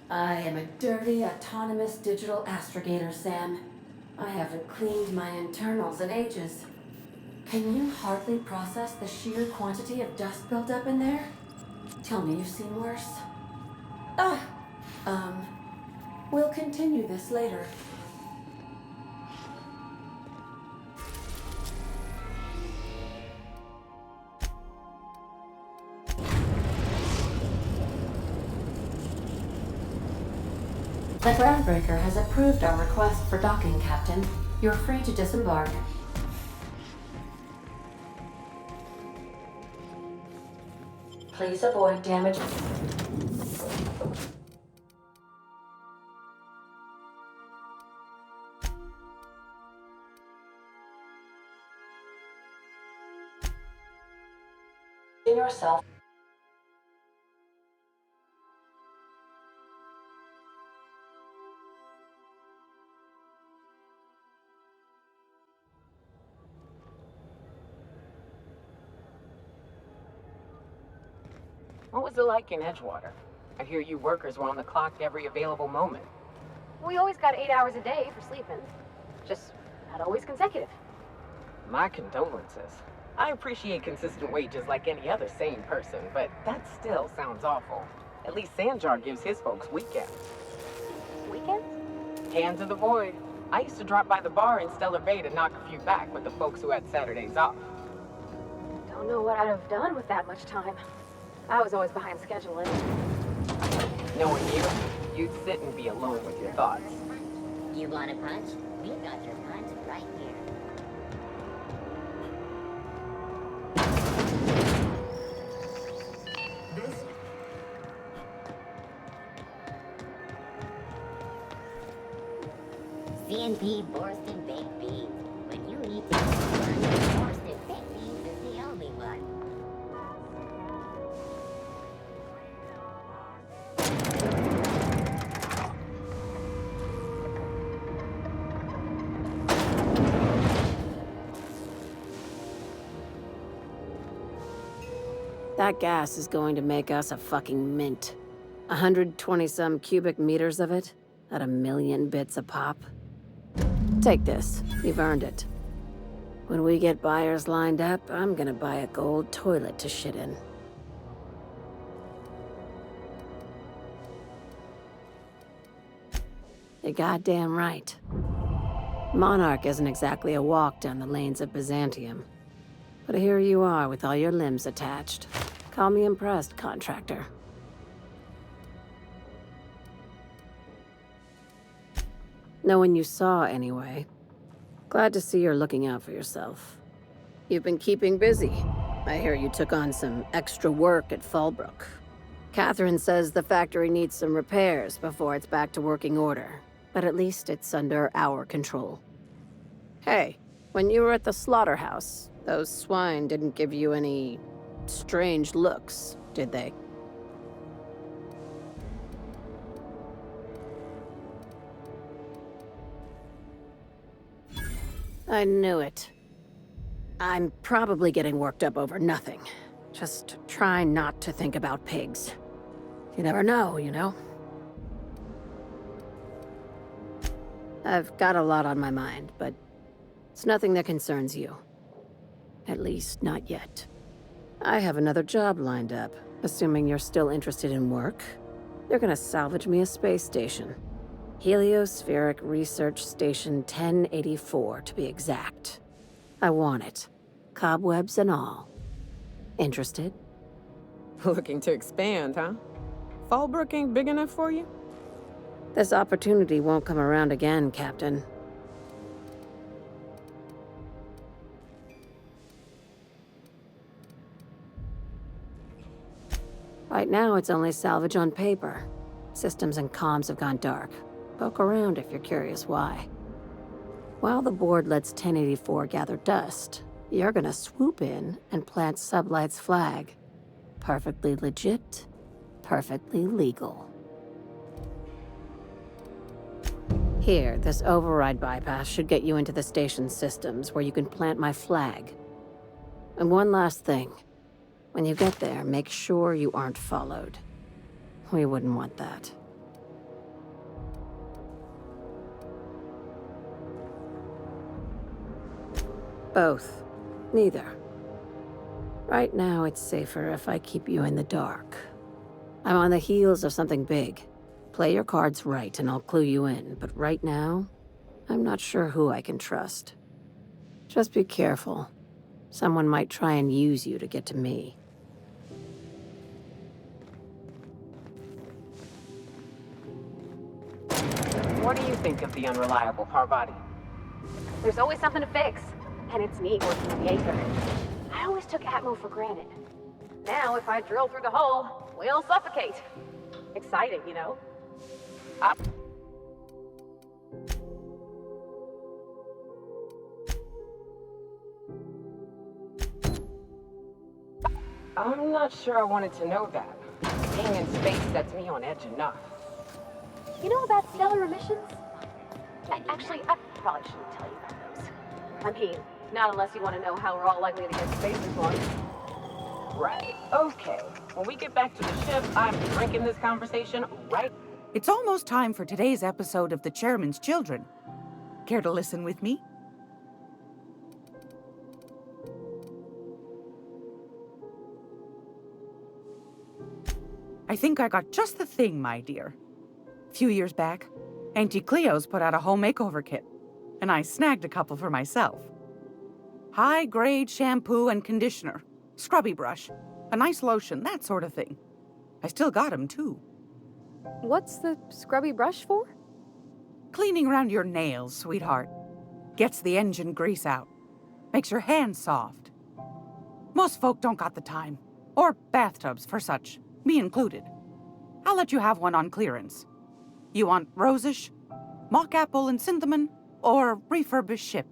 I am a dirty, autonomous digital astrogator, Sam. I haven't cleaned my internals in ages. Can you hardly process the sheer quantity of dust built up in there? Tell me you've seen worse. Ah! We'll continue this later. The groundbreaker has approved our request for docking, Captain. You're free to disembark. Please avoid damage. Yourself. What was it like in Edgewater? I hear you workers were on the clock every available moment. We always got 8 hours a day for sleeping. Just not always consecutive. My condolences. I appreciate consistent wages like any other sane person, but that still sounds awful. At least Sanjar gives his folks weekends. Weekends? Hands of the void. I used to drop by the bar in Stellar Bay to knock a few back with the folks who had Saturdays off. Don't know what I'd have done with that much time. I was always behind schedule anyway. Knowing you, you'd sit and be alone with your thoughts. You want a punch? We got your punch right here. CNP Borston baked beans. When you eat this one, Borston baked beans is the only one. That gas is going to make us a fucking mint. 120-some cubic meters of it, at 1,000,000 bits a pop. Take this. You've earned it. When we get buyers lined up, I'm gonna buy a gold toilet to shit in. You're goddamn right. Monarch isn't exactly a walk down the lanes of Byzantium. But here you are with all your limbs attached. Call me impressed, contractor. No one you saw, anyway. Glad to see you're looking out for yourself. You've been keeping busy. I hear you took on some extra work at Fallbrook. Catherine says the factory needs some repairs before it's back to working order. But at least it's under our control. Hey, when you were at the slaughterhouse, those swine didn't give you any strange looks, did they? I knew it. I'm probably getting worked up over nothing. Just try not to think about pigs. You never know, you know? I've got a lot on my mind, but it's nothing that concerns you. At least, not yet. I have another job lined up, assuming you're still interested in work. They're gonna salvage me a space station. Heliospheric Research Station 1084, to be exact. I want it. Cobwebs and all. Interested? Looking to expand, huh? Fallbrook ain't big enough for you? This opportunity won't come around again, Captain. Right now, it's only salvage on paper. Systems and comms have gone dark. Poke around if you're curious why. While the board lets 1084 gather dust, you're gonna swoop in and plant Sublight's flag. Perfectly legit, perfectly legal. Here, this override bypass should get you into the station's systems where you can plant my flag. And one last thing. When you get there, make sure you aren't followed. We wouldn't want that. Both. Neither. Right now, it's safer if I keep you in the dark. I'm on the heels of something big. Play your cards right and I'll clue you in, but right now, I'm not sure who I can trust. Just be careful. Someone might try and use you to get to me. What do you think of the unreliable Parvati? There's always something to fix. And it's neat working in the Aether. I always took Atmo for granted. Now, if I drill through the hole, we'll suffocate. Exciting, you know? I'm not sure I wanted to know that. Being in space sets me on edge enough. You know about stellar emissions? Actually, I probably shouldn't tell you about those. I mean, not unless you want to know how we're all likely to get space this long. Right. Okay. When we get back to the ship, I'm drinking this conversation right. It's almost time for today's episode of The Chairman's Children. Care to listen with me? I think I got just the thing, my dear. A few years back, Auntie Cleo's put out a home makeover kit, and I snagged a couple for myself. High-grade shampoo and conditioner, scrubby brush, a nice lotion, that sort of thing. I still got 'em, too. What's the scrubby brush for? Cleaning around your nails, sweetheart. Gets the engine grease out. Makes your hands soft. Most folk don't got the time. Or bathtubs for such, me included. I'll let you have one on clearance. You want rosish, mock apple and cinnamon, or refurbished ship?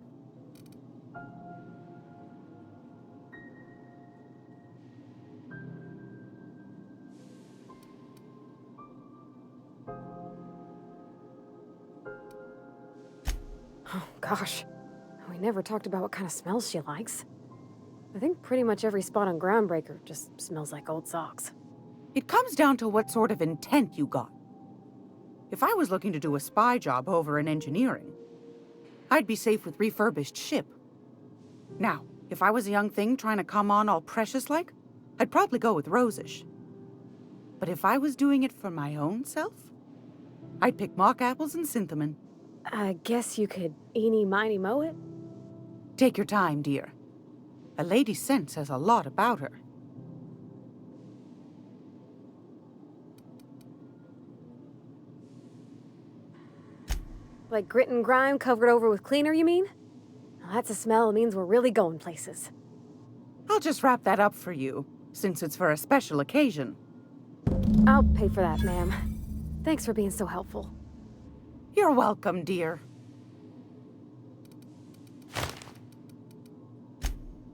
Oh, gosh. We never talked about what kind of smells she likes. I think pretty much every spot on Groundbreaker just smells like old socks. It comes down to what sort of intent you got. If I was looking to do a spy job over in engineering, I'd be safe with refurbished ship. Now, if I was a young thing trying to come on all precious-like, I'd probably go with rosish. But if I was doing it for my own self, I'd pick mock apples and cinnamon. I guess you could eeny, miny, moe it? Take your time, dear. A lady's scent says a lot about her. Like grit and grime covered over with cleaner, you mean? Well, that's a smell that means we're really going places. I'll just wrap that up for you, since it's for a special occasion. I'll pay for that, ma'am. Thanks for being so helpful. You're welcome, dear.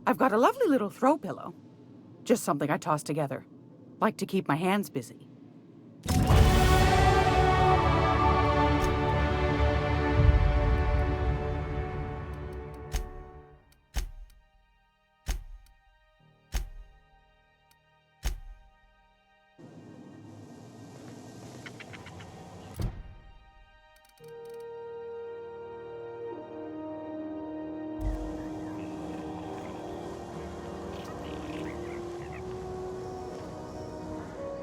I've got a lovely little throw pillow. Just something I toss together. Like to keep my hands busy.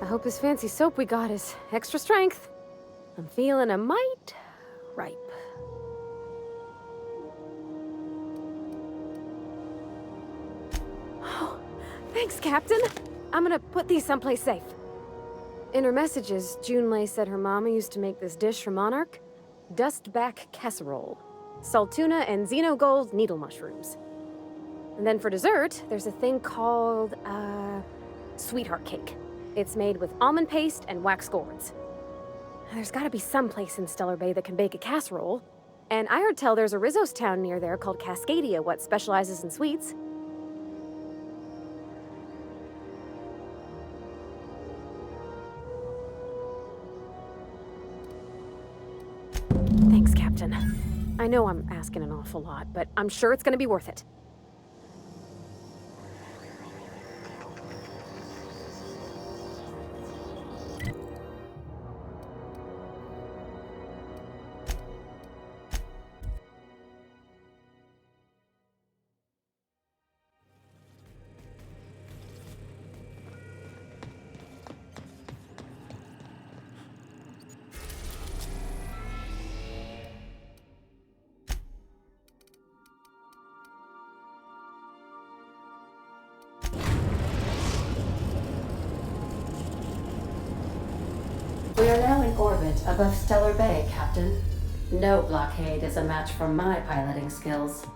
I hope this fancy soap we got is extra strength. I'm feeling a mite ripe. Oh, thanks, Captain. I'm gonna put these someplace safe. In her messages, Junlei said her mama used to make this dish for Monarch. Dustback casserole. Salt tuna and xenogold needle mushrooms. And then for dessert, there's a thing called, sweetheart cake. It's made with almond paste and wax gourds. There's gotta be some place in Stellar Bay that can bake a casserole. And I heard tell there's a Rizzo's town near there called Cascadia what specializes in sweets. Thanks, Captain. I know I'm asking an awful lot, but I'm sure it's gonna be worth it. We are now in orbit above Stellar Bay, Captain. No blockade is a match for my piloting skills.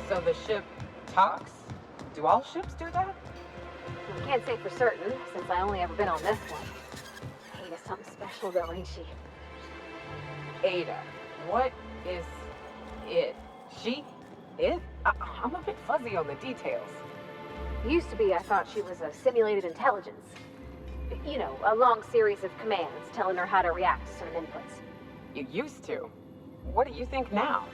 So the ship talks? Do all ships do that? I can't say for certain, since I only ever been on this one. Ada's something special though, ain't she? Ada. What is it? She? It? I'm a bit fuzzy on the details. Used to be I thought she was a simulated intelligence. You know, a long series of commands telling her how to react to certain inputs. You used to. What do you think now?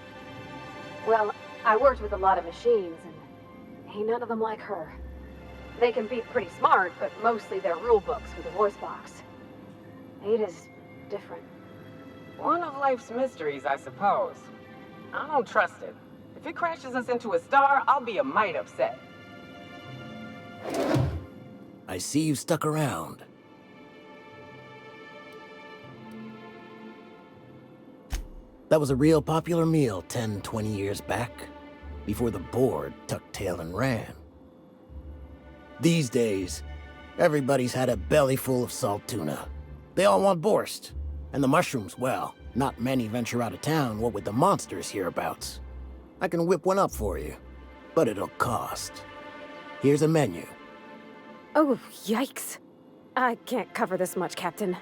Well, I worked with a lot of machines, and ain't none of them like her. They can be pretty smart, but mostly they're rule books with a voice box. Ada's different. One of life's mysteries, I suppose. I don't trust it. If it crashes us into a star, I'll be a mite upset. I see you stuck around. That was a real popular meal 10, 20 years back, before the board tucked tail and ran. These days, everybody's had a belly full of salt tuna. They all want borscht. And the mushrooms, well, not many venture out of town, what with the monsters hereabouts. I can whip one up for you, but it'll cost. Here's a menu. Oh, yikes. I can't cover this much, Captain.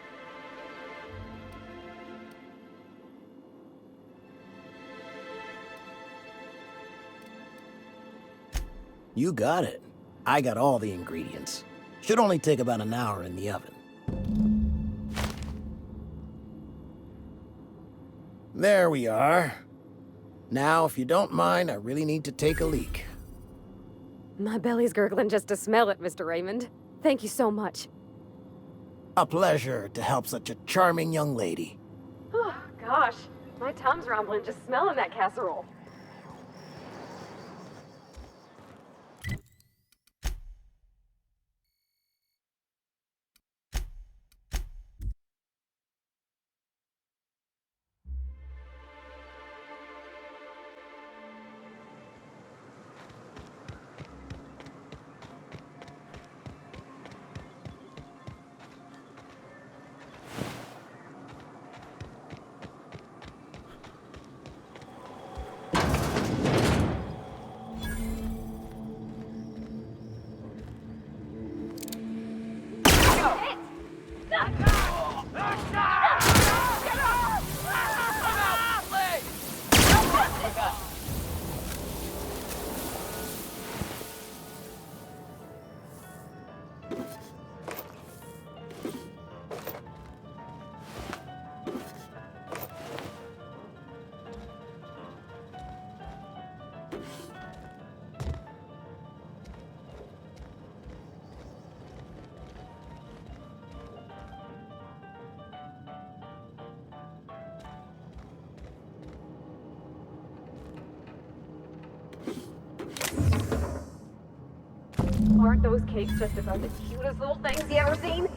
You got it. I got all the ingredients. Should only take about an hour in the oven. There we are. Now, if you don't mind, I really need to take a leak. My belly's gurgling just to smell it, Mr. Raymond. Thank you so much. A pleasure to help such a charming young lady. Oh, gosh. My tongue's rumbling just smelling that casserole. Aren't those cakes just about the cutest little things you ever seen?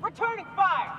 Returning fire!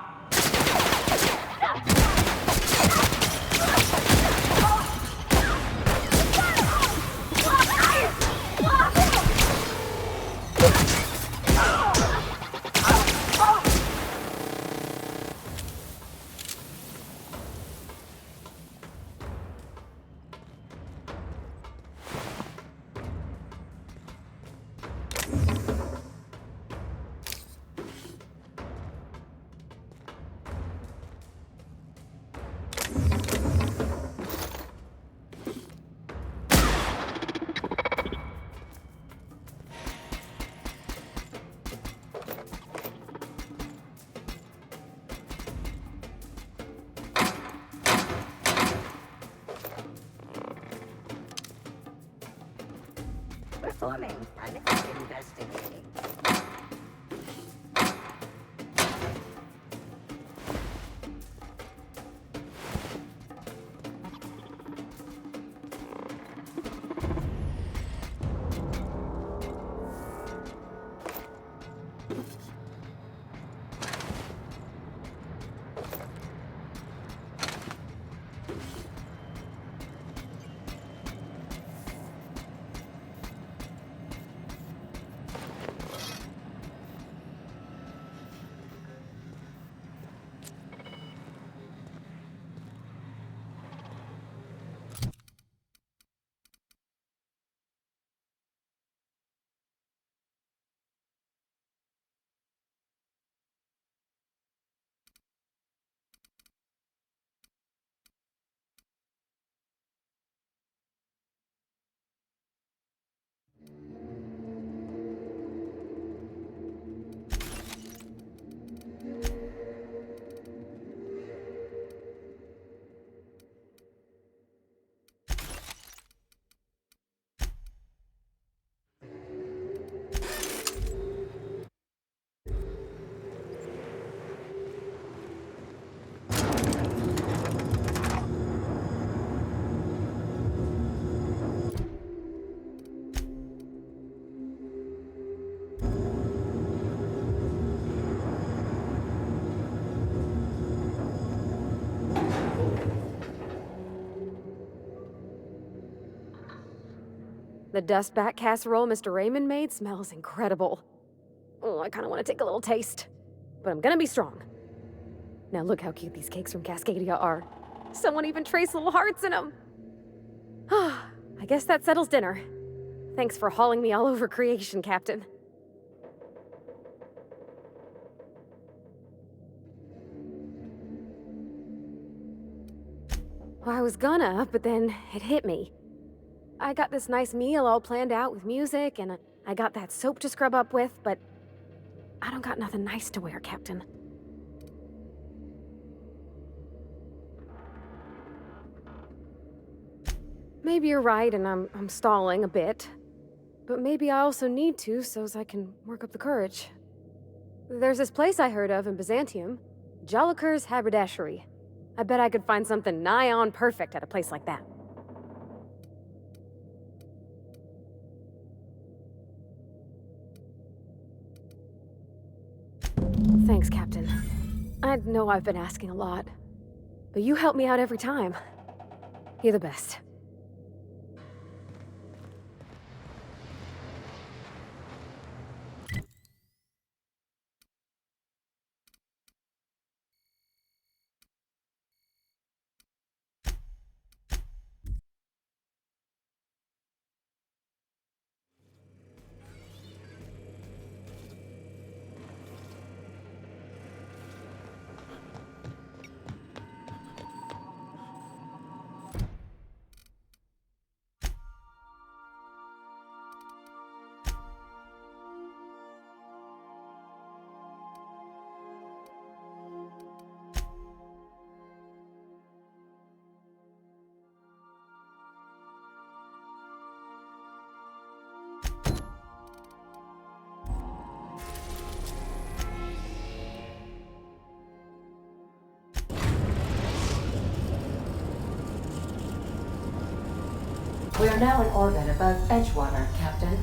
Performing investigating. The dustback casserole Mr. Raymond made smells incredible. Oh, I kind of want to take a little taste. But I'm gonna be strong. Now look how cute these cakes from Cascadia are. Someone even traced little hearts in them. I guess that settles dinner. Thanks for hauling me all over creation, Captain. Well, I was gonna, but then it hit me. I got this nice meal all planned out with music, and I got that soap to scrub up with, but I don't got nothing nice to wear, Captain. Maybe you're right, and I'm stalling a bit. But maybe I also need to, so's I can work up the courage. There's this place I heard of in Byzantium, Jolicoeur's Haberdashery. I bet I could find something nigh on perfect at a place like that. Thanks, Captain. I know I've been asking a lot, but you help me out every time. You're the best. We are now in orbit above Edgewater, Captain.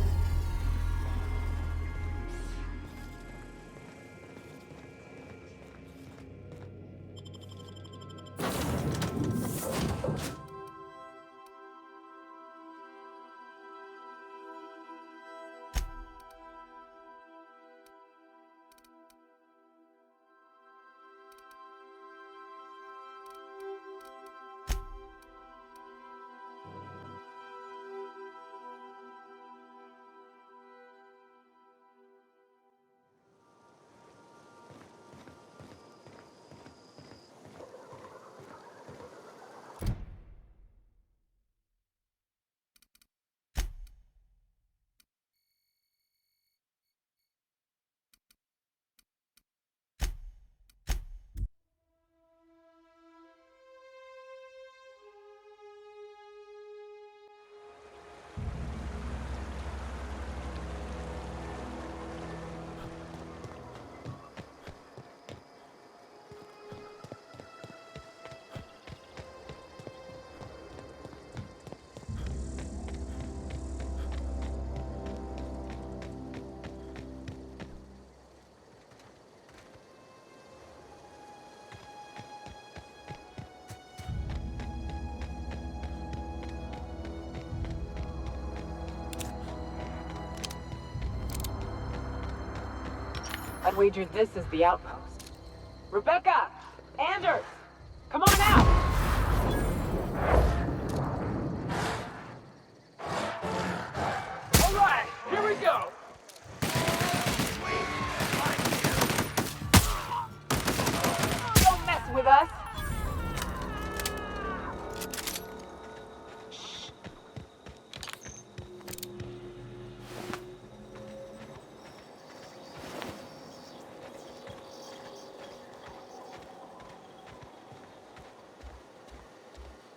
I'd wager this is the outpost. Rebecca! Anders! Come on out! All right, here we go! Don't mess with us!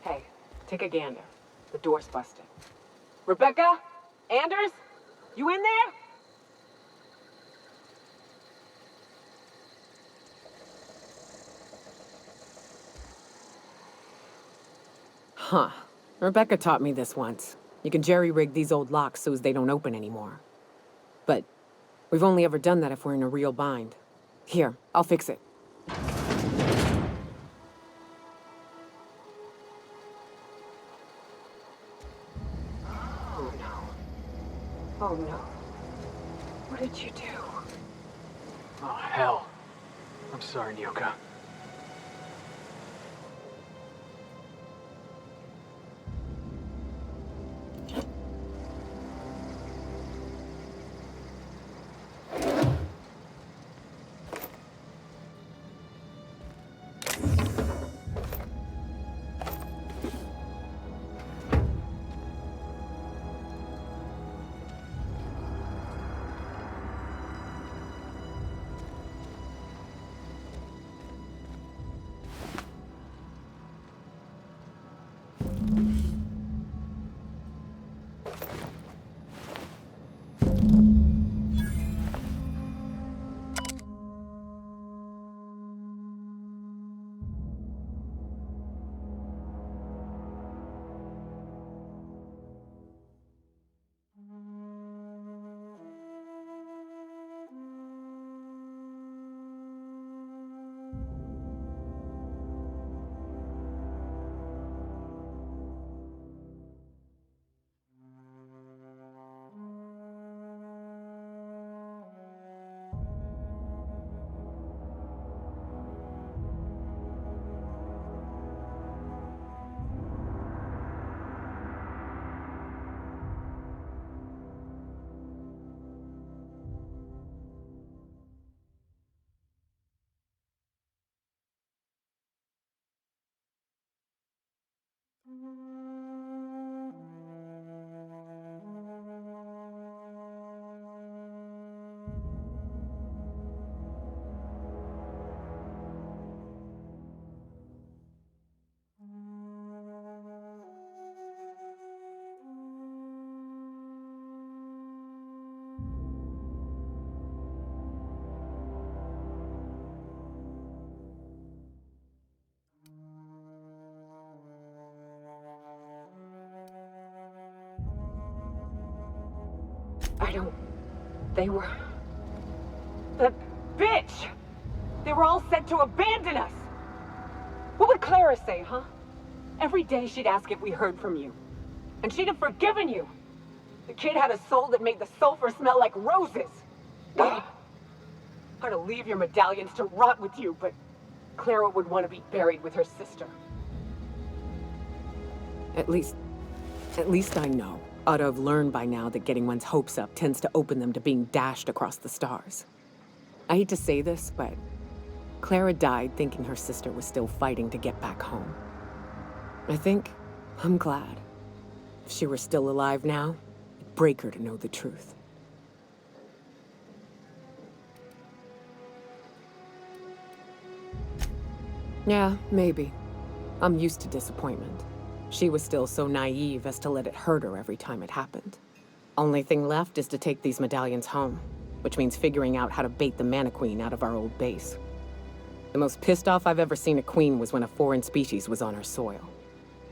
Hey, take a gander. The door's busted. Rebecca? Anders? You in there? Huh. Rebecca taught me this once. You can jerry-rig these old locks so as they don't open anymore. But we've only ever done that if we're in a real bind. Here, I'll fix it. Oh no. What did you do? Oh, hell. I'm sorry, Nyoka. I don't... They were... That bitch! They were all set to abandon us! What would Clara say, huh? Every day she'd ask if we heard from you. And she'd have forgiven you. The kid had a soul that made the sulfur smell like roses. I'd to leave your medallions to rot with you, but Clara would want to be buried with her sister. At least I know. Ought to have learned by now that getting one's hopes up tends to open them to being dashed across the stars. I hate to say this, but Clara died thinking her sister was still fighting to get back home. I think I'm glad. If she were still alive now, it'd break her to know the truth. Yeah, maybe. I'm used to disappointment. She was still so naive as to let it hurt her every time it happened. Only thing left is to take these medallions home, which means figuring out how to bait the Mana-Queen out of our old base. The most pissed off I've ever seen a queen was when a foreign species was on her soil.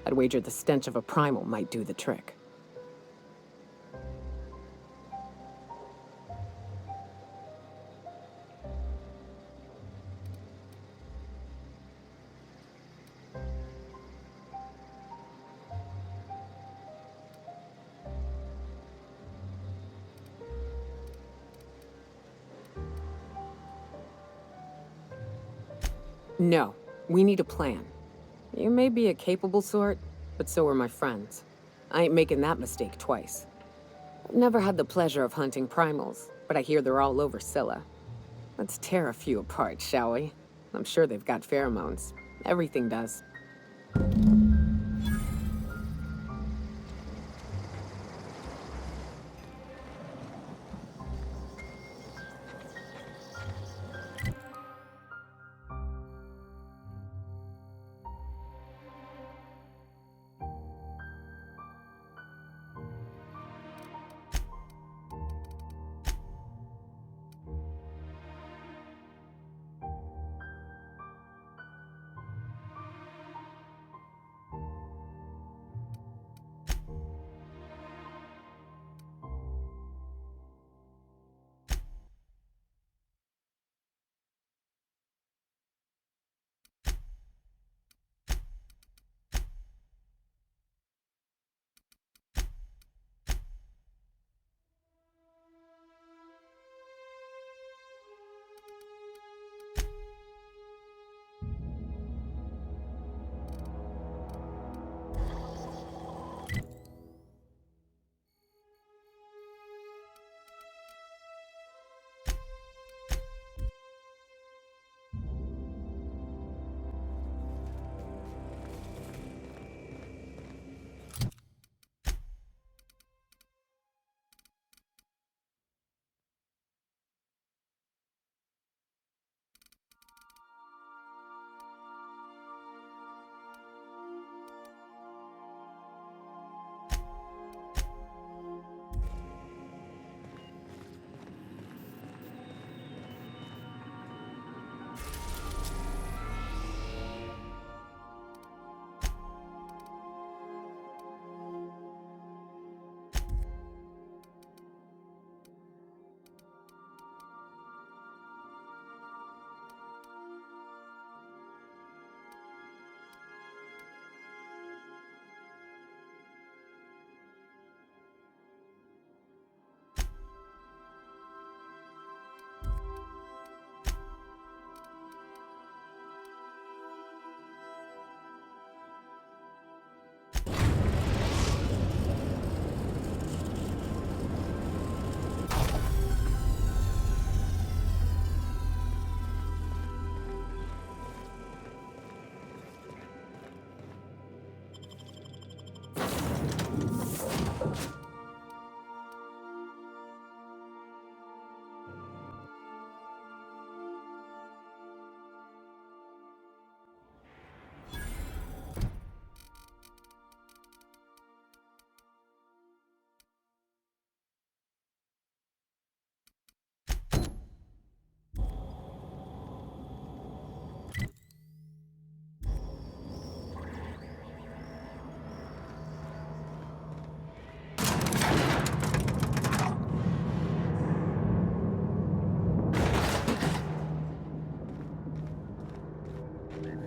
I'd wager the stench of a primal might do the trick. No, we need a plan. You may be a capable sort, but so are my friends. I ain't making that mistake twice. I've never had the pleasure of hunting primals, but I hear they're all over Scylla. Let's tear a few apart, shall we? I'm sure they've got pheromones. Everything does.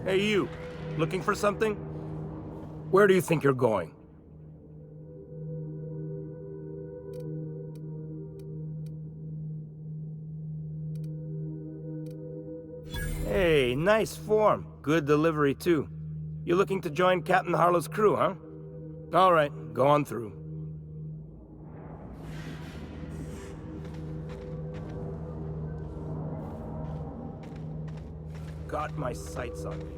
Hey, you. Looking for something? Where do you think you're going? Hey, nice form. Good delivery, too. You looking to join Captain Harlow's crew, huh? All right, go on through. Got my sights on you.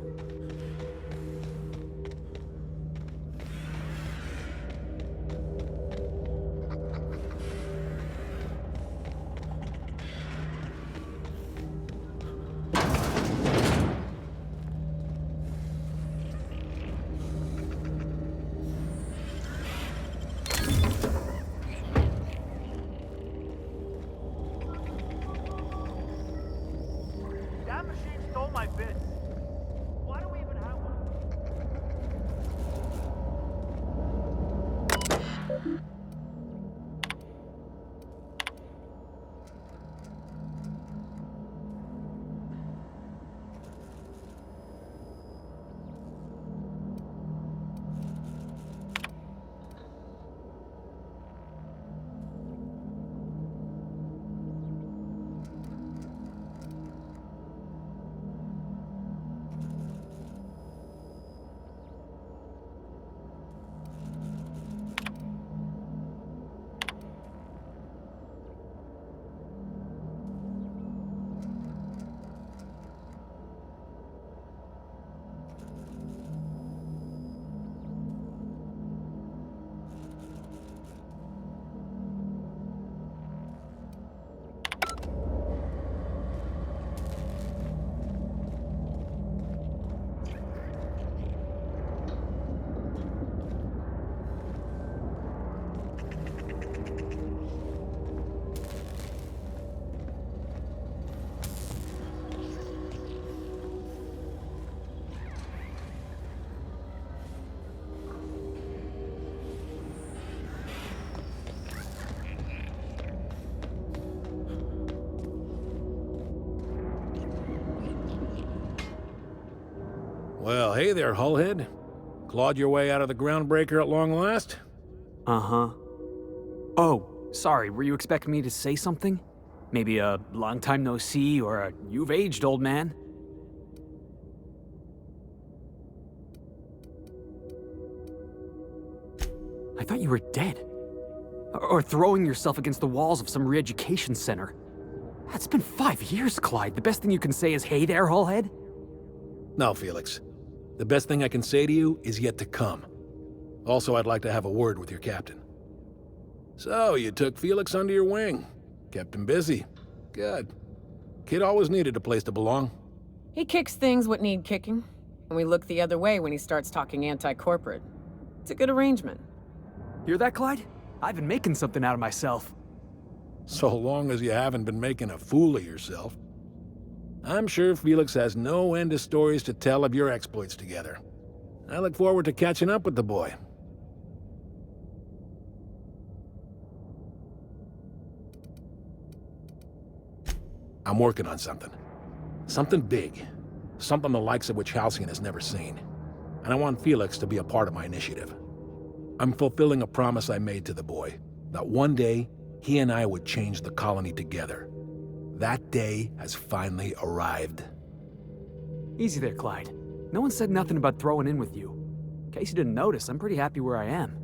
That machine stole my bits. Why do we even have one? Well, hey there, Hullhead. Clawed your way out of the groundbreaker at long last? Uh-huh. Oh, sorry, were you expecting me to say something? Maybe a long time no see, or a you've aged, old man? I thought you were dead. Or throwing yourself against the walls of some re-education center. That's been 5 years, Clyde. The best thing you can say is, hey there, Hullhead? No, Felix. The best thing I can say to you is yet to come. Also, I'd like to have a word with your captain. So, you took Felix under your wing. Kept him busy. Good. Kid always needed a place to belong. He kicks things what need kicking, and we look the other way when he starts talking anti-corporate. It's a good arrangement. Hear that, Clyde? I've been making something out of myself. So long as you haven't been making a fool of yourself. I'm sure Felix has no end of stories to tell of your exploits together. I look forward to catching up with the boy. I'm working on something. Something big. Something the likes of which Halcyon has never seen. And I want Felix to be a part of my initiative. I'm fulfilling a promise I made to the boy, that one day he and I would change the colony together. That day has finally arrived. Easy there, Clyde. No one said nothing about throwing in with you. In case you didn't notice, I'm pretty happy where I am.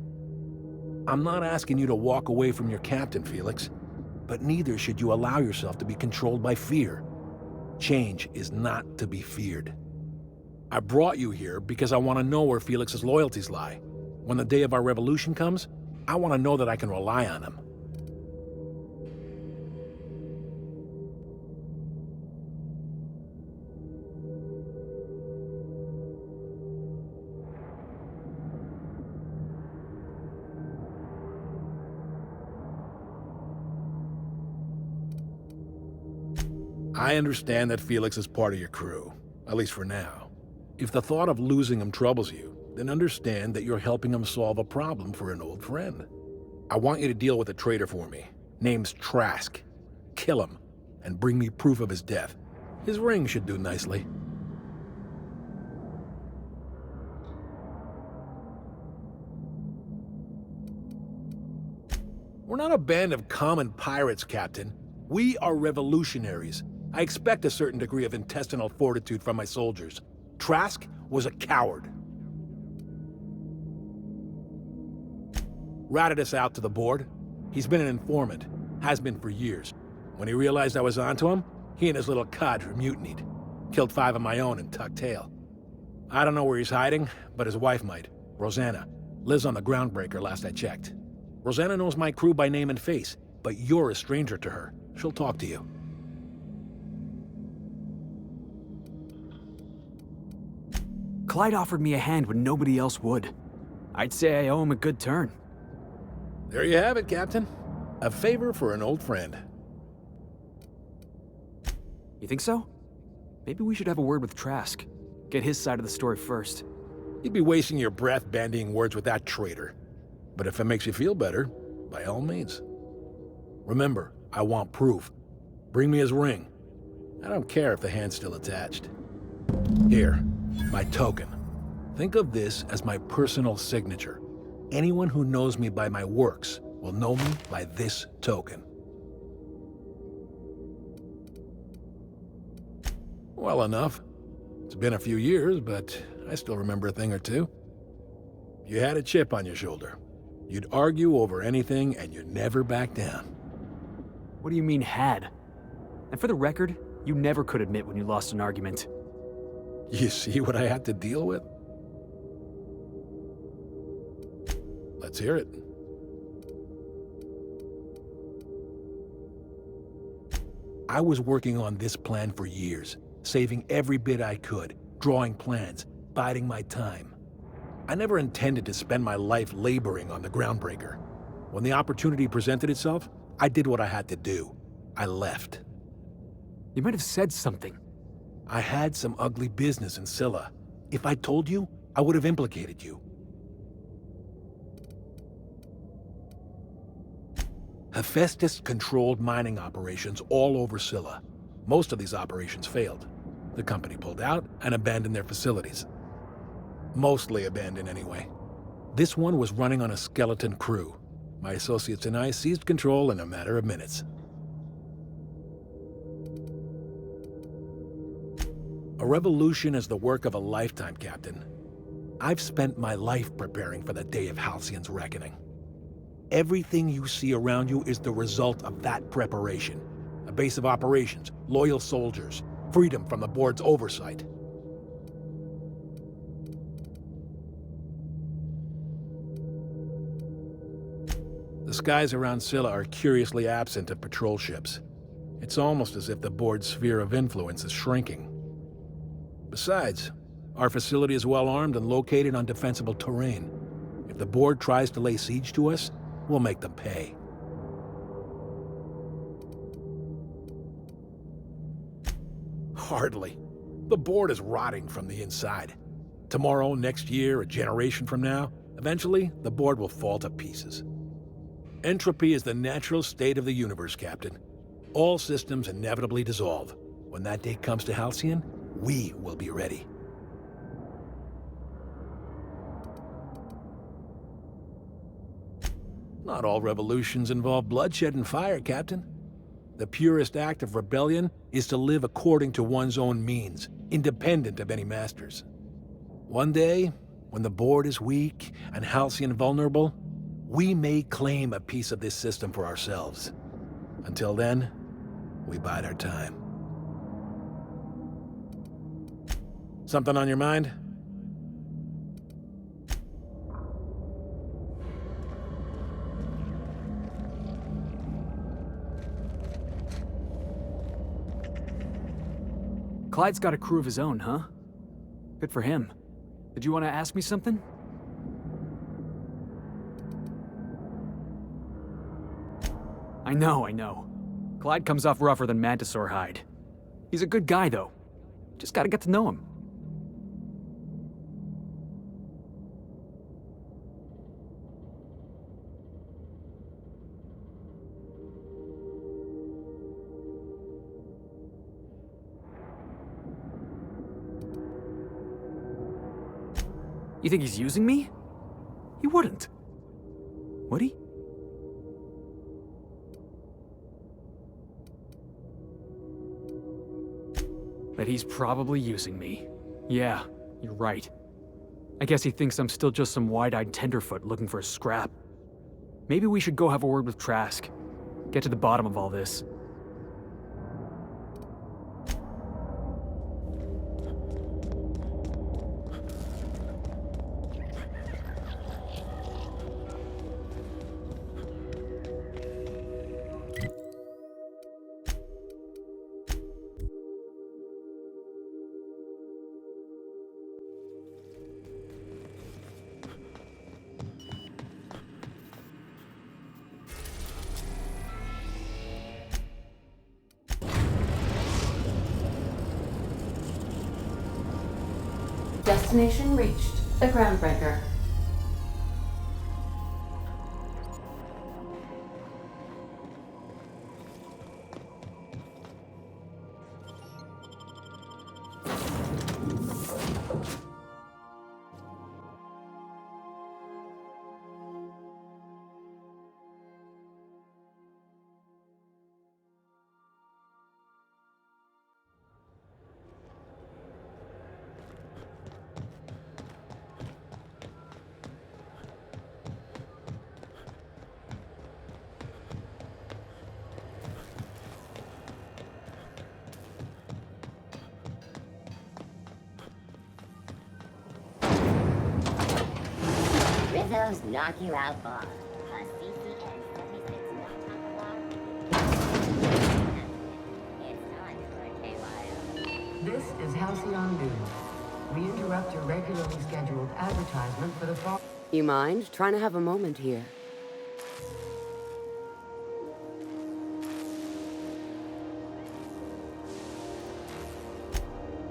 I'm not asking you to walk away from your captain, Felix, but neither should you allow yourself to be controlled by fear. Change is not to be feared. I brought you here because I want to know where Felix's loyalties lie. When the day of our revolution comes, I want to know that I can rely on him. I understand that Felix is part of your crew, at least for now. If the thought of losing him troubles you, then understand that you're helping him solve a problem for an old friend. I want you to deal with a traitor for me. Name's Trask. Kill him, and bring me proof of his death. His ring should do nicely. We're not a band of common pirates, Captain. We are revolutionaries. I expect a certain degree of intestinal fortitude from my soldiers. Trask was a coward. Ratted us out to the board. He's been an informant. Has been for years. When he realized I was onto him, he and his little cadre mutinied. Killed 5 of my own and tucked tail. I don't know where he's hiding, but his wife might. Rosanna. Lives on the Groundbreaker last I checked. Rosanna knows my crew by name and face, but you're a stranger to her. She'll talk to you. Clyde offered me a hand when nobody else would. I'd say I owe him a good turn. There you have it, Captain. A favor for an old friend. You think so? Maybe we should have a word with Trask. Get his side of the story first. You'd be wasting your breath bandying words with that traitor. But if it makes you feel better, by all means. Remember, I want proof. Bring me his ring. I don't care if the hand's still attached. Here, my token. Think of this as my personal signature. Anyone who knows me by my works will know me by this token. Well enough. It's been a few years, but I still remember a thing or two. You had a chip on your shoulder. You'd argue over anything, and you'd never back down. What do you mean, had? And for the record, you never could admit when you lost an argument. You see what I had to deal with? Let's hear it. I was working on this plan for years, saving every bit I could, drawing plans, biding my time. I never intended to spend my life laboring on the Groundbreaker. When the opportunity presented itself, I did what I had to do. I left. You might have said something. I had some ugly business in Scylla. If I told you, I would have implicated you. Hephaestus controlled mining operations all over Scylla. Most of these operations failed. The company pulled out and abandoned their facilities. Mostly abandoned anyway. This one was running on a skeleton crew. My associates and I seized control in a matter of minutes. A revolution is the work of a lifetime, Captain. I've spent my life preparing for the day of Halcyon's reckoning. Everything you see around you is the result of that preparation. A base of operations, loyal soldiers, freedom from the board's oversight. The skies around Scylla are curiously absent of patrol ships. It's almost as if the board's sphere of influence is shrinking. Besides, our facility is well armed and located on defensible terrain. If the board tries to lay siege to us, we'll make them pay. Hardly. The board is rotting from the inside. Tomorrow, next year, a generation from now, eventually, the board will fall to pieces. Entropy is the natural state of the universe, Captain. All systems inevitably dissolve. When that day comes to Halcyon, we will be ready. Not all revolutions involve bloodshed and fire, Captain. The purest act of rebellion is to live according to one's own means, independent of any masters. One day, when the board is weak and Halcyon vulnerable, we may claim a piece of this system for ourselves. Until then, we bide our time. Something on your mind? Clyde's got a crew of his own, huh? Good for him. Did you want to ask me something? I know. Clyde comes off rougher than Mantisaur hide. He's a good guy, though. Just gotta get to know him. You think he's using me? He wouldn't. Would he? That he's probably using me. Yeah, you're right. I guess he thinks I'm still just some wide-eyed tenderfoot looking for a scrap. Maybe we should go have a word with Trask. Get to the bottom of all this. Destination reached. The groundbreaker. Rizzo's knock you out bar. A CCN 76 It's time for a KYO. This is Halcyon News. We interrupt your regularly scheduled advertisement for the fall. You mind trying to have a moment here?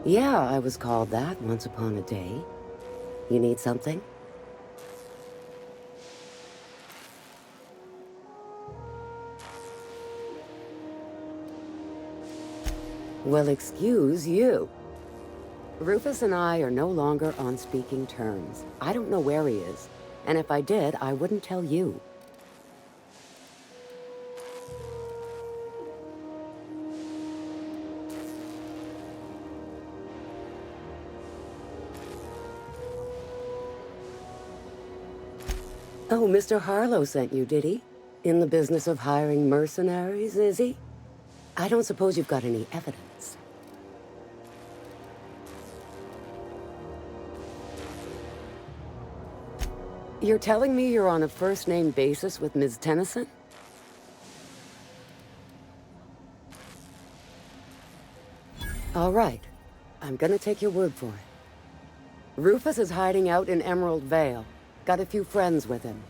Yeah, I was called that once upon a day. You need something? Well, excuse you. Rufus and I are no longer on speaking terms. I don't know where he is, and if I did, I wouldn't tell you. Oh, Mr. Harlow sent you, did he? In the business of hiring mercenaries, is he? I don't suppose you've got any evidence. You're telling me you're on a first-name basis with Ms. Tennyson? All right. I'm gonna take your word for it. Rufus is hiding out in Emerald Vale. Got a few friends with him.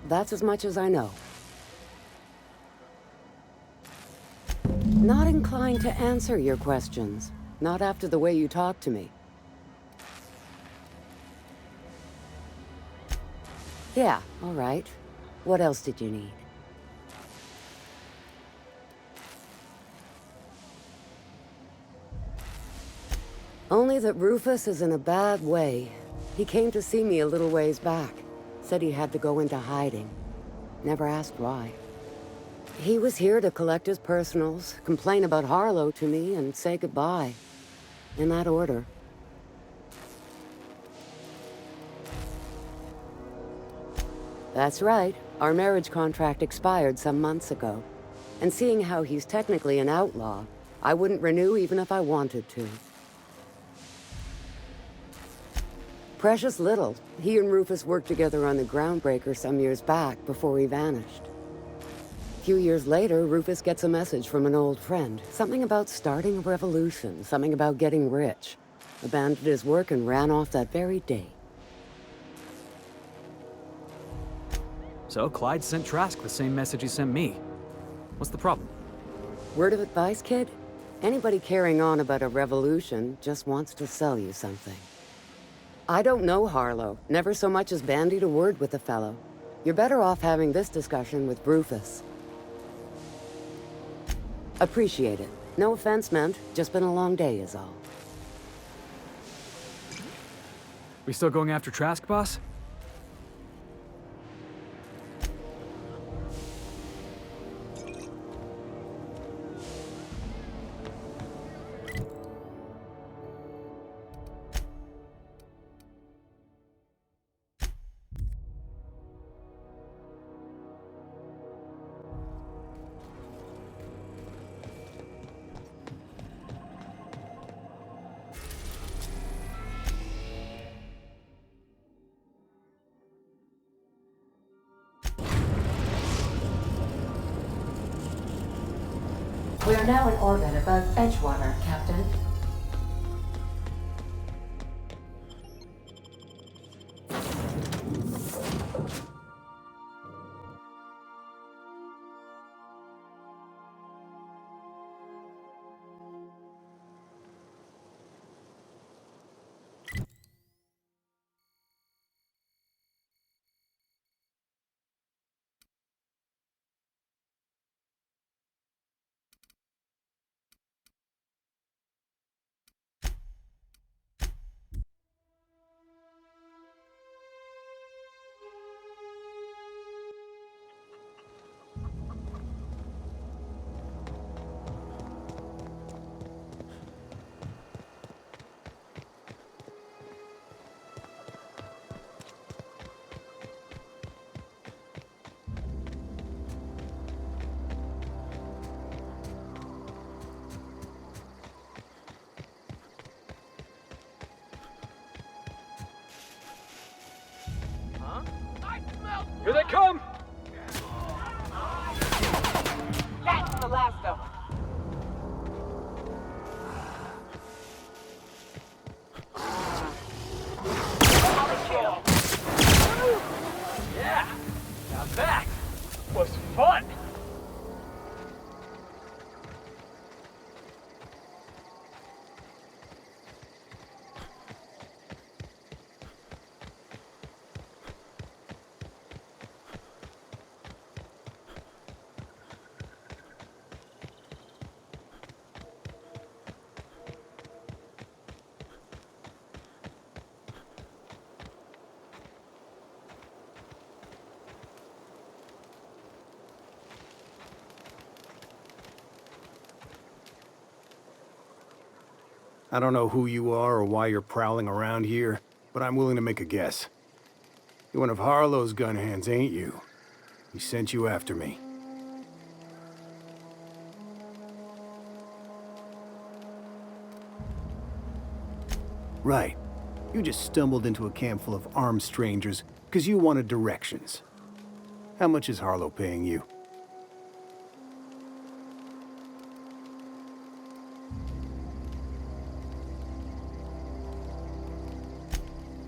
That's as much as I know. Not inclined to answer your questions. Not after the way you talked to me. Yeah, all right. What else did you need? Only that Rufus is in a bad way. He came to see me a little ways back. Said he had to go into hiding. Never asked why. He was here to collect his personals, complain about Harlow to me, and say goodbye. In that order. That's right. Our marriage contract expired some months ago. And seeing how he's technically an outlaw, I wouldn't renew even if I wanted to. Precious little. He and Rufus worked together on the groundbreaker some years back before he vanished. A few years later, Rufus gets a message from an old friend. Something about starting a revolution, something about getting rich. Abandoned his work and ran off that very day. So Clyde sent Trask the same message he sent me. What's the problem? Word of advice, kid? Anybody carrying on about a revolution just wants to sell you something. I don't know Harlow. Never so much as bandied a word with the fellow. You're better off having this discussion with Rufus. Appreciate it. No offense meant. Just been a long day is all. We still going after Trask, boss? now in orbit above Edgewater, Captain. Here they come! That's the last of them. Yeah! Now that was fun! I don't know who you are or why you're prowling around here, but I'm willing to make a guess. You're one of Harlow's gun hands, ain't you? He sent you after me. Right. You just stumbled into a camp full of armed strangers because you wanted directions. How much is Harlow paying you?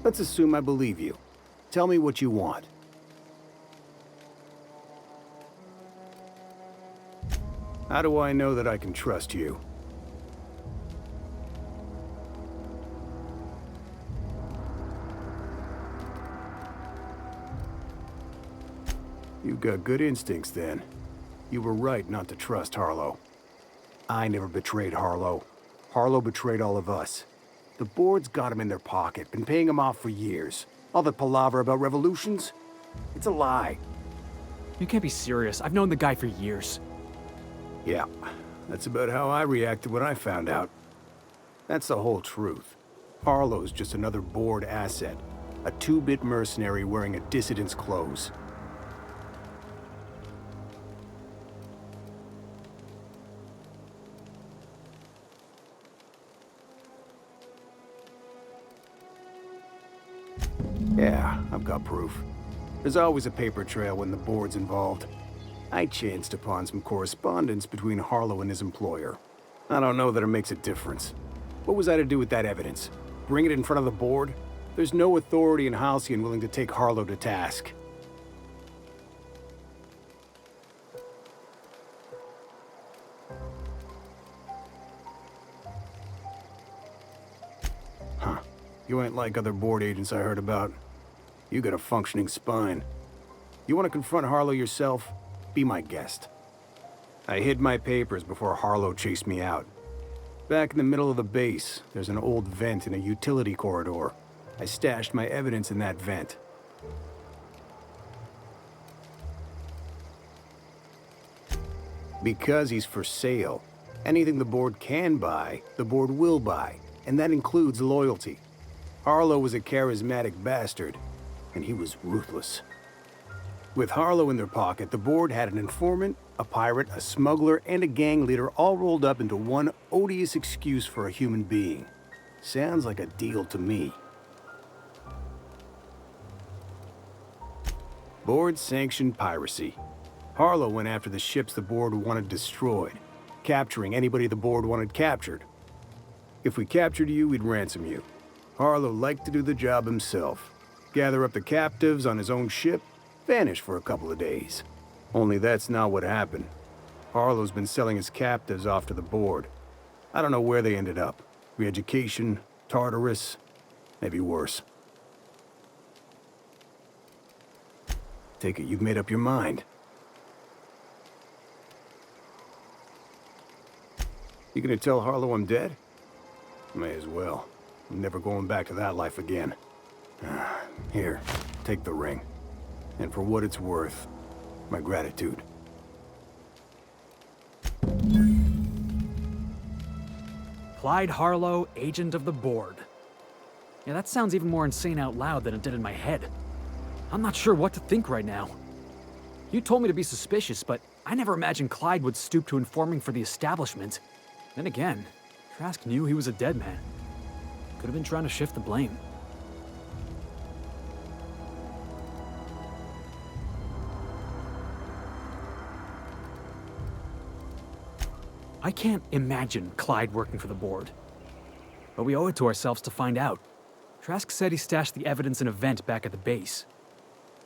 Let's assume I believe you. Tell me what you want. How do I know that I can trust you? You've got good instincts then. You were right not to trust Harlow. I never betrayed Harlow. Harlow betrayed all of us. The board's got him in their pocket, been paying him off for years. All the palaver about revolutions? It's a lie. You can't be serious. I've known the guy for years. Yeah, that's about how I reacted when I found out. That's the whole truth. Harlow's just another board asset. A two-bit mercenary wearing a dissident's clothes. Yeah, I've got proof. There's always a paper trail when the board's involved. I chanced upon some correspondence between Harlow and his employer. I don't know that it makes a difference. What was I to do with that evidence? Bring it in front of the board? There's no authority in Halcyon willing to take Harlow to task. Huh. You ain't like other board agents I heard about. You got a functioning spine. You want to confront Harlow yourself? Be my guest. I hid my papers before Harlow chased me out. Back in the middle of the base, there's an old vent in a utility corridor. I stashed my evidence in that vent. Because he's for sale. Anything the board can buy, the board will buy, and that includes loyalty. Harlow was a charismatic bastard, and he was ruthless. With Harlow in their pocket, the board had an informant, a pirate, a smuggler, and a gang leader all rolled up into one odious excuse for a human being. Sounds like a deal to me. Board sanctioned piracy. Harlow went after the ships the board wanted destroyed. capturing anybody the board wanted captured. If we captured you, we'd ransom you. Harlow liked to do the job himself. Gather up the captives on his own ship, vanish for a couple of days. Only that's not what happened. Harlow's been selling his captives off to the board. I don't know where they ended up. Re-education, Tartarus, maybe worse. Take it you've made up your mind. You gonna tell Harlow I'm dead? May as well. I'm never going back to that life again. Here, take the ring. And for what it's worth, my gratitude. Clyde Harlow, agent of the board. Yeah, that sounds even more insane out loud than it did in my head. I'm not sure what to think right now. You told me to be suspicious, but I never imagined Clyde would stoop to informing for the establishment. Then again, Trask knew he was a dead man. Could have been trying to shift the blame. I can't imagine Clyde working for the board. But we owe it to ourselves to find out. Trask said he stashed the evidence in a vent back at the base.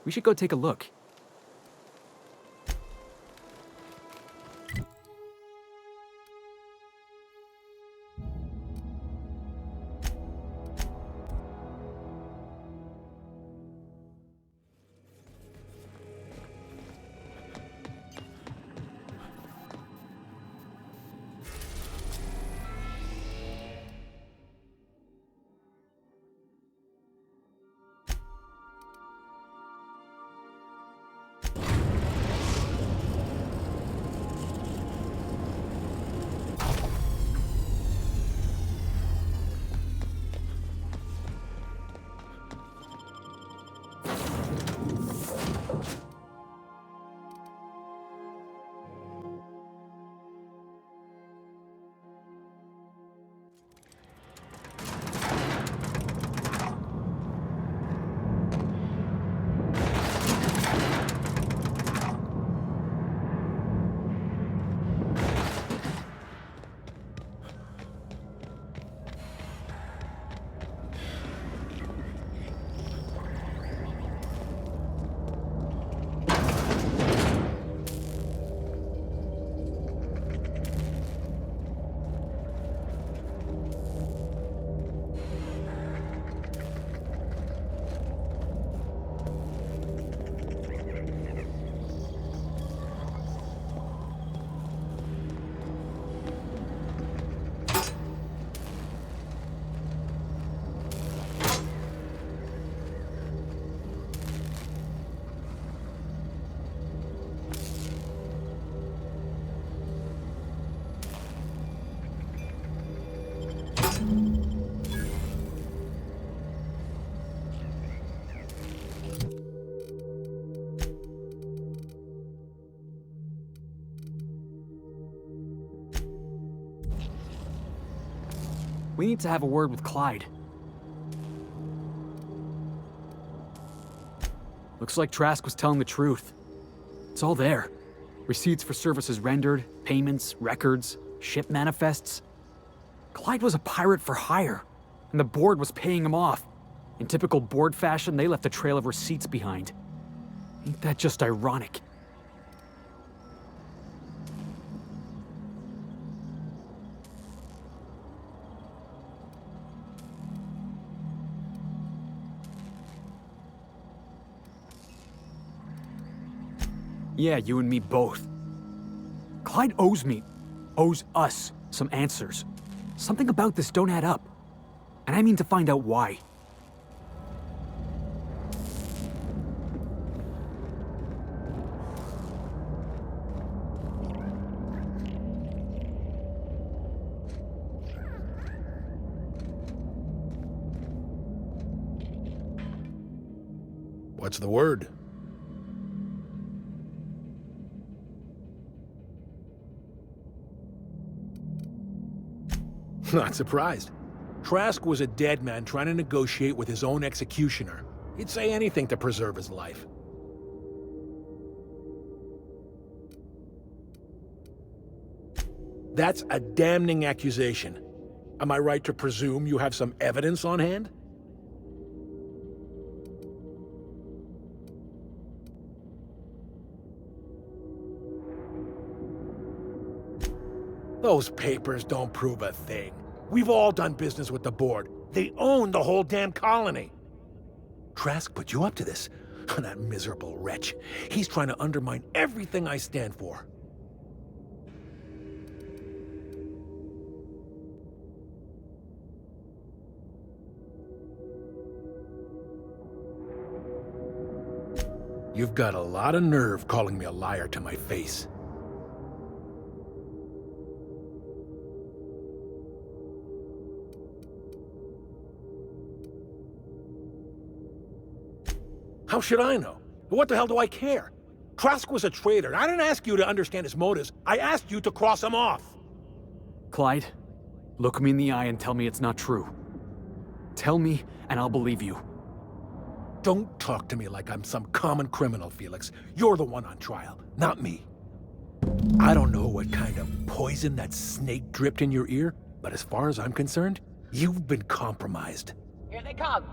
We should go take a look. We need to have a word with Clyde. Looks like Trask was telling the truth. It's all there. Receipts for services rendered, payments, records, ship manifests. Clyde was a pirate for hire, and the board was paying him off. In typical board fashion, they left a trail of receipts behind. Ain't that just ironic? Yeah, you and me both. Clyde owes us some answers. Something about this don't add up. And I mean to find out why. What's the word? Not surprised. Trask was a dead man trying to negotiate with his own executioner. He'd say anything to preserve his life. That's a damning accusation. Am I right to presume you have some evidence on hand? Those papers don't prove a thing. We've all done business with the board. They own the whole damn colony. Trask put you up to this. That miserable wretch. He's trying to undermine everything I stand for. You've got a lot of nerve calling me a liar to my face. How should I know? What the hell do I care? Trask was a traitor, and I didn't ask you to understand his motives. I asked you to cross him off. Clyde, look me in the eye and tell me it's not true. Tell me, and I'll believe you. Don't talk to me like I'm some common criminal, Felix. You're the one on trial, not me. I don't know what kind of poison that snake dripped in your ear, but as far as I'm concerned, you've been compromised. Here they come.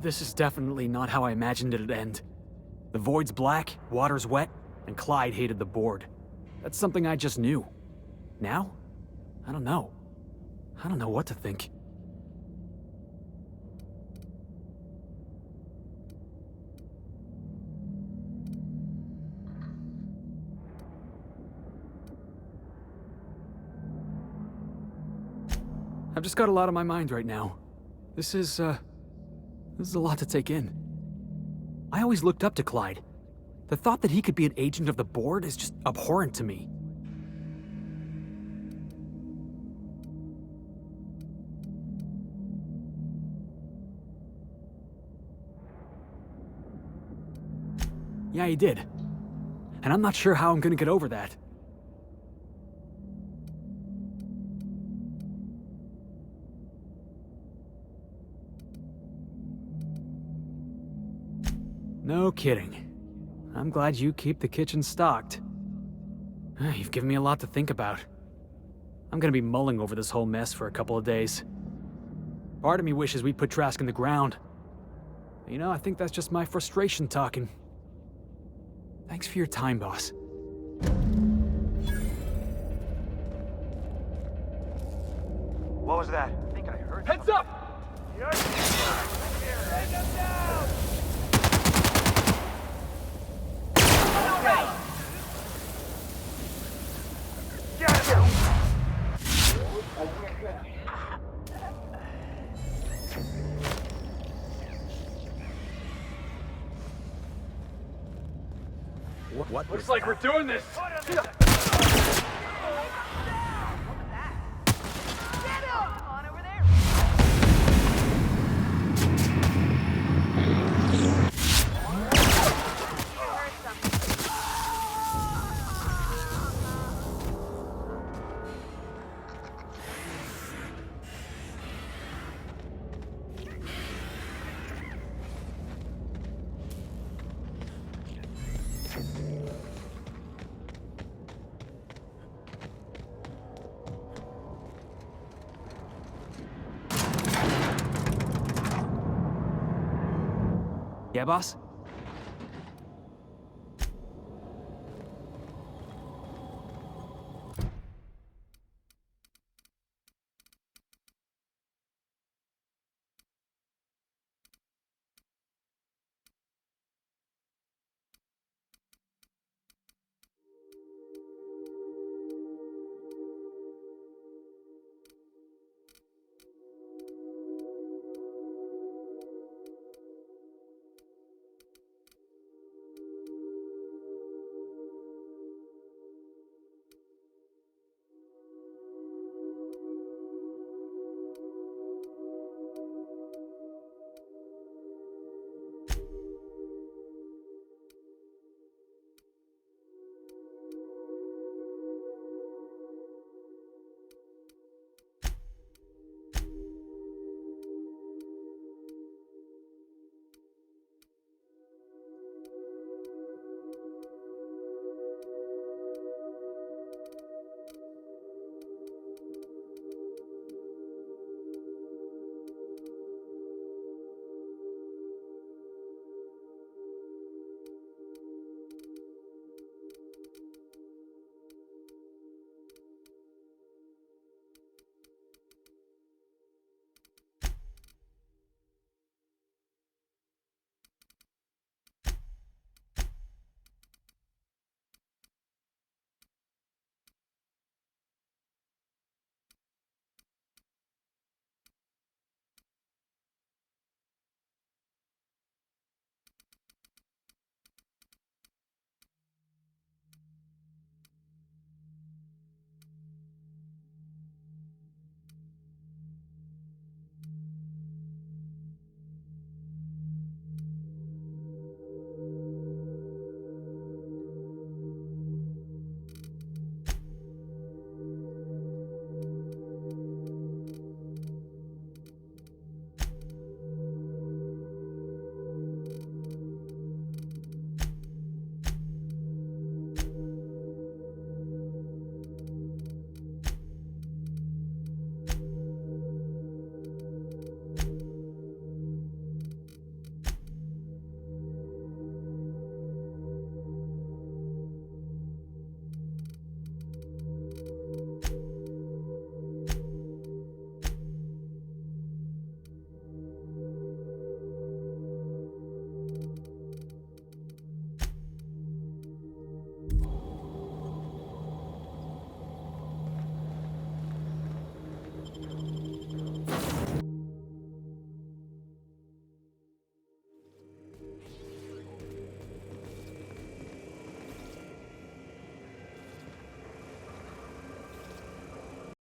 This is definitely not how I imagined it'd end. The void's black, water's wet, and Clyde hated the board. That's something I just knew. Now? I don't know. I don't know what to think. I've just got a lot on my mind right now. This is a lot to take in. I always looked up to Clyde. The thought that he could be an agent of the board is just abhorrent to me. Yeah, he did. And I'm not sure how I'm gonna get over that. No kidding. I'm glad you keep the kitchen stocked. You've given me a lot to think about. I'm gonna be mulling over this whole mess for a couple of days. Part of me wishes we put Trask in the ground. You know, I think that's just my frustration talking. Thanks for your time, boss. What was that? I think I heard. Heads up! Take him down! Right. Get him! What Looks like we're doing this! Yeah, boss?